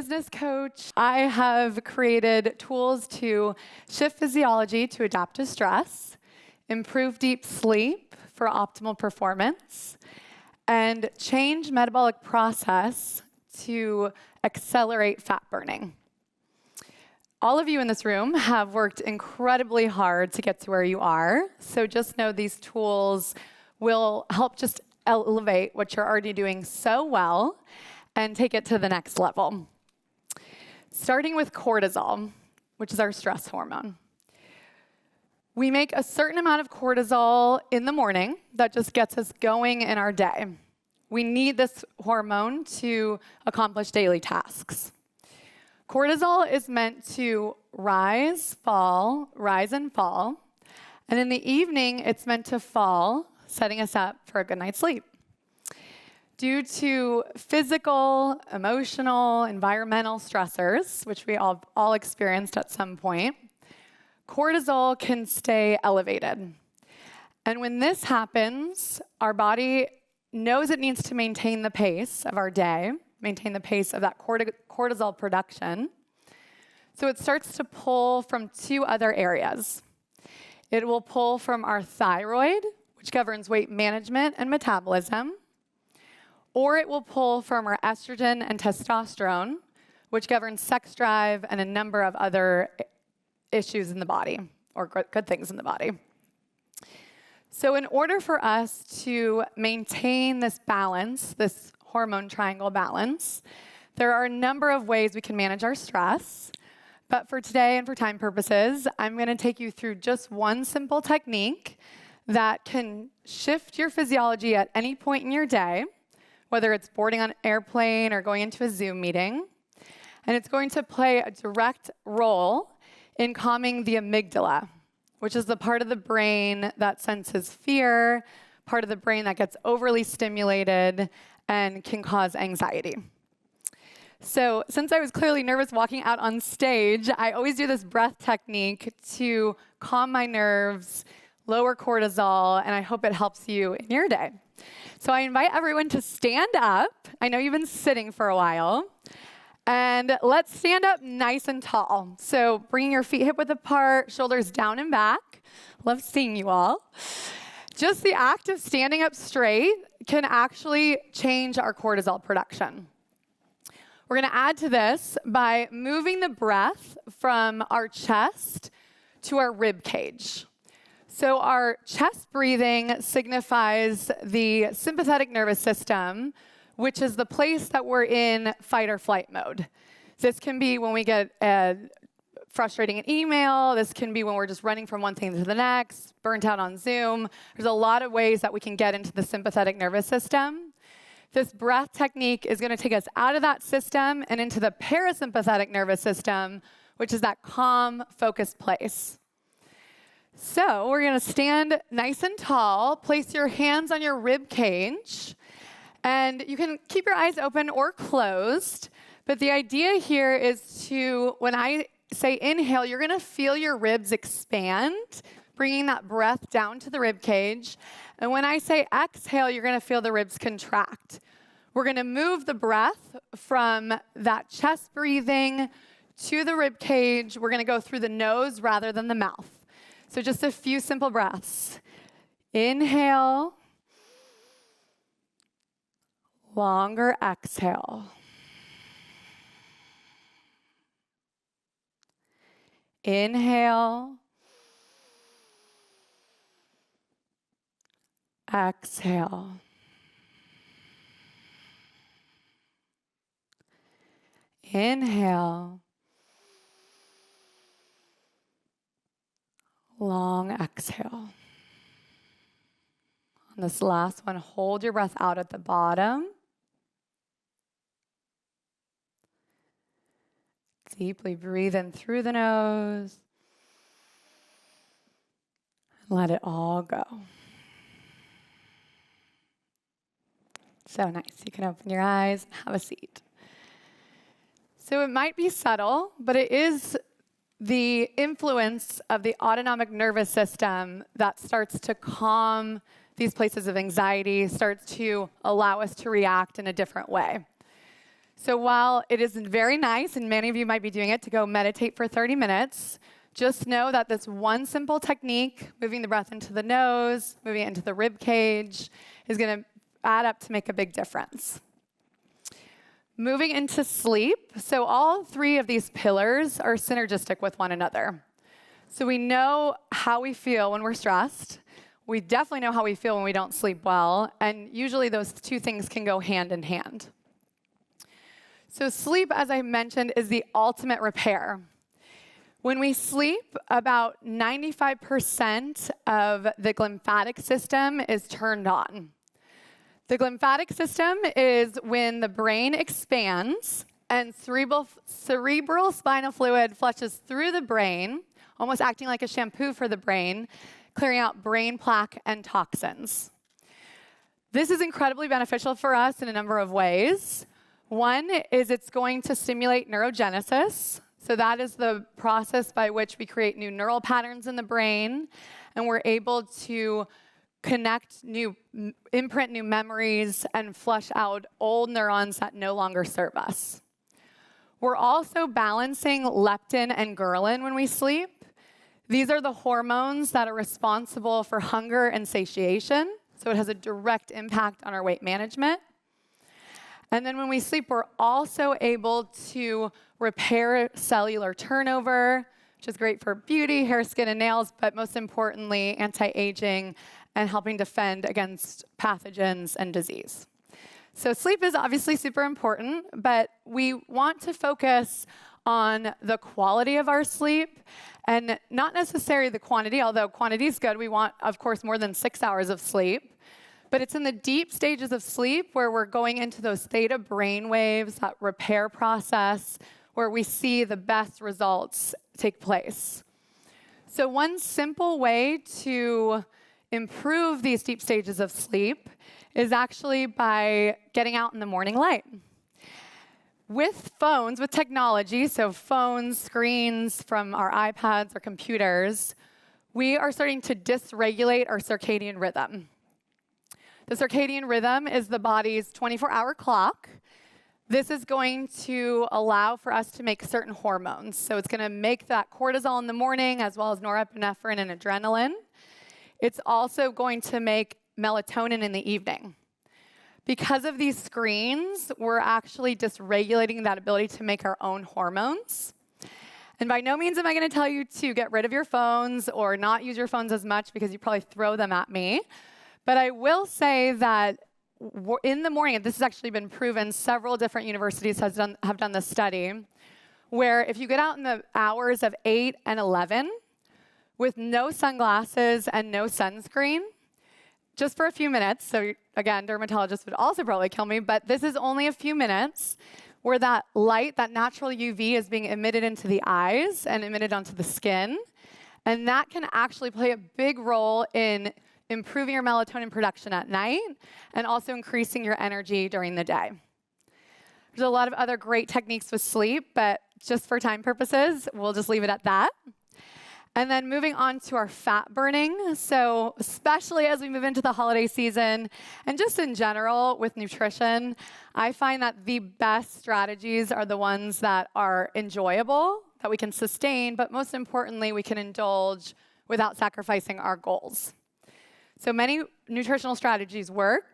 business coach. I have created tools to shift physiology to adapt to stress, improve deep sleep for optimal performance, and change metabolic process to accelerate fat burning. All of you in this room have worked incredibly hard to get to where you are, so just know these tools will help just elevate what you're already doing so well and take it to the next level. Starting with cortisol, which is our stress hormone. We make a certain amount of cortisol in the morning that just gets us going in our day. We need this hormone to accomplish daily tasks. Cortisol is meant to rise and fall, and in the evening, it's meant to fall, setting us up for a good night's sleep. Due to physical, emotional, environmental stressors, which we all experienced at some point, cortisol can stay elevated. And when this happens, our body knows it needs to maintain the pace of our day, maintain the pace of that cortisol production. So it starts to pull from two other areas. It will pull from our thyroid, which governs weight management and metabolism, or it will pull from our estrogen and testosterone, which governs sex drive and a number of other issues in the body, or good things in the body. So in order for us to maintain this balance, this hormone triangle balance, there are a number of ways we can manage our stress. But for today and for time purposes, I'm going to take you through just one simple technique that can shift your physiology at any point in your day, whether it's boarding on an airplane or going into a Zoom meeting. And it's going to play a direct role in calming the amygdala, which is the part of the brain that senses fear, part of the brain that gets overly stimulated and can cause anxiety. So since I was clearly nervous walking out on stage, I always do this breath technique to calm my nerves, lower cortisol, and I hope it helps you in your day. So I invite everyone to stand up. I know you've been sitting for a while. And let's stand up nice and tall. So bringing your feet hip-width apart, shoulders down and back. Love seeing you all. Just the act of standing up straight can actually change our cortisol production. We're going to add to this by moving the breath from our chest to our rib cage. So our chest breathing signifies the sympathetic nervous system, which is the place that we're in fight or flight mode. This can be when we get a frustrating email. This can be when we're just running from one thing to the next, burnt out on Zoom. There's a lot of ways that we can get into the sympathetic nervous system. This breath technique is going to take us out of that system and into the parasympathetic nervous system, which is that calm, focused place. So we're going to stand nice and tall, place your hands on your rib cage, and you can keep your eyes open or closed, but the idea here is to, when I say inhale, you're going to feel your ribs expand, bringing that breath down to the rib cage. And when I say exhale, you're going to feel the ribs contract. We're going to move the breath from that chest breathing to the rib cage. We're going to go through the nose rather than the mouth. So just a few simple breaths. Inhale. Longer exhale. Inhale. Exhale. Inhale. Long exhale. On this last one, hold your breath out at the bottom. Deeply breathe in through the nose. And let it all go. So nice. You can open your eyes and have a seat. So it might be subtle, but it is the influence of the autonomic nervous system that starts to calm these places of anxiety, starts to allow us to react in a different way. So while it is very nice, and many of you might be doing it, to go meditate for 30 minutes, just know that this one simple technique, moving the breath into the nose, moving it into the rib cage, is going to add up to make a big difference. Moving into sleep, so all three of these pillars are synergistic with one another. So we know how we feel when we're stressed. We definitely know how we feel when we don't sleep well, and usually those two things can go hand in hand. So sleep, as I mentioned, is the ultimate repair. When we sleep, about 95% of the glymphatic system is turned on. The glymphatic system is when the brain expands and cerebral spinal fluid flushes through the brain, almost acting like a shampoo for the brain, clearing out brain plaque and toxins. This is incredibly beneficial for us in a number of ways. One is it's going to stimulate neurogenesis. So that is the process by which we create new neural patterns in the brain, and we're able to imprint new memories, and flush out old neurons that no longer serve us. We're also balancing leptin and ghrelin when we sleep. These are the hormones that are responsible for hunger and satiation, so it has a direct impact on our weight management. And then when we sleep, we're also able to repair cellular turnover, which is great for beauty, hair, skin, and nails, but most importantly, anti-aging and helping defend against pathogens and disease. So sleep is obviously super important, but we want to focus on the quality of our sleep and not necessarily the quantity, although quantity is good. We want, of course, more than 6 hours of sleep. But it's in the deep stages of sleep where we're going into those theta brain waves, that repair process, where we see the best results take place. So one simple way to improve these deep stages of sleep is actually by getting out in the morning light. With phones, with technology, so phones, screens from our iPads or computers, we are starting to dysregulate our circadian rhythm. The circadian rhythm is the body's 24-hour clock. This is going to allow for us to make certain hormones. So it's going to make that cortisol in the morning, as well as norepinephrine and adrenaline. It's also going to make melatonin in the evening. Because of these screens, we're actually dysregulating that ability to make our own hormones. And by no means am I going to tell you to get rid of your phones or not use your phones as much, because you probably throw them at me. But I will say that in the morning, and this has actually been proven, several different universities have done this study, where if you get out in the hours of 8 and 11 with no sunglasses and no sunscreen, just for a few minutes, so again, dermatologists would also probably kill me, but this is only a few minutes, where that light, that natural UV, is being emitted into the eyes and emitted onto the skin. And that can actually play a big role in improving your melatonin production at night and also increasing your energy during the day. There's a lot of other great techniques with sleep, but just for time purposes, we'll just leave it at that. And then moving on to our fat burning. So especially as we move into the holiday season, and just in general with nutrition, I find that the best strategies are the ones that are enjoyable, that we can sustain, but most importantly, we can indulge without sacrificing our goals. So many nutritional strategies work,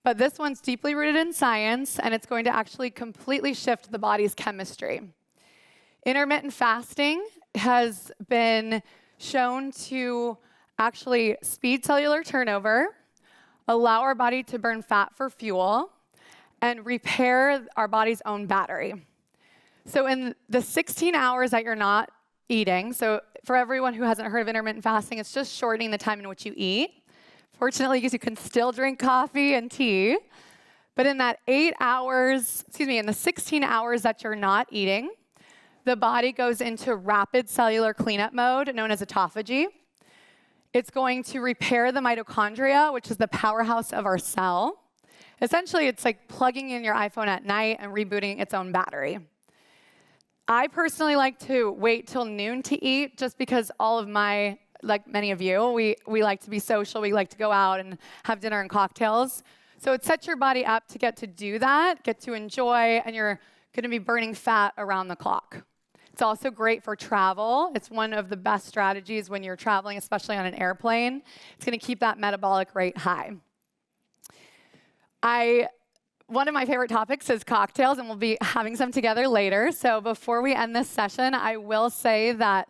but this one's deeply rooted in science, and it's going to actually completely shift the body's chemistry. Intermittent fasting has been shown to actually speed cellular turnover, allow our body to burn fat for fuel, and repair our body's own battery. So in the 16 hours that you're not eating, so for everyone who hasn't heard of intermittent fasting, it's just shortening the time in which you eat. Fortunately, because you can still drink coffee and tea. But in that in the 16 hours that you're not eating, the body goes into rapid cellular cleanup mode, known as autophagy. It's going to repair the mitochondria, which is the powerhouse of our cell. Essentially, it's like plugging in your iPhone at night and rebooting its own battery. I personally like to wait till noon to eat, just because like many of you, we like to be social. We like to go out and have dinner and cocktails. So it sets your body up to get to do that, get to enjoy, and you're going to be burning fat around the clock. It's also great for travel. It's one of the best strategies when you're traveling, especially on an airplane. It's going to keep that metabolic rate high. One of my favorite topics is cocktails, and we'll be having some together later. So before we end this session, I will say that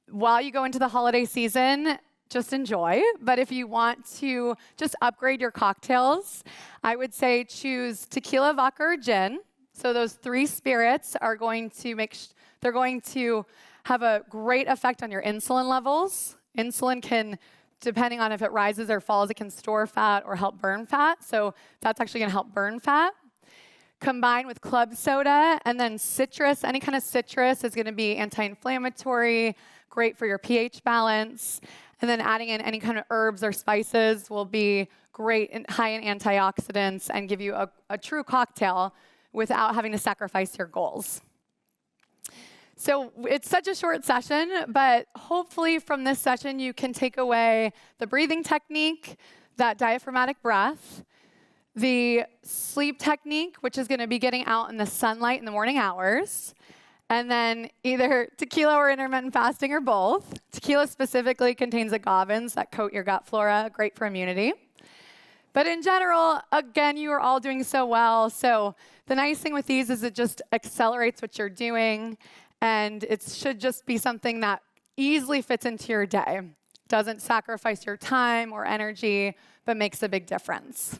while you go into the holiday season, just enjoy. But if you want to just upgrade your cocktails, I would say choose tequila, vodka, or gin. So those 3 spirits are going to they're going to have a great effect on your insulin levels. Insulin can, depending on if it rises or falls, it can store fat or help burn fat. So that's actually going to help burn fat. Combined with club soda and then citrus. Any kind of citrus is going to be anti-inflammatory, great for your pH balance. And then adding in any kind of herbs or spices will be great and high in antioxidants and give you a true cocktail without having to sacrifice your goals. So it's such a short session, but hopefully from this session you can take away the breathing technique, that diaphragmatic breath, the sleep technique, which is going to be getting out in the sunlight in the morning hours, and then either tequila or intermittent fasting or both. Tequila specifically contains agavins that coat your gut flora, great for immunity. But in general, again, you are all doing so well. So the nice thing with these is it just accelerates what you're doing. And it should just be something that easily fits into your day. Doesn't sacrifice your time or energy, but makes a big difference.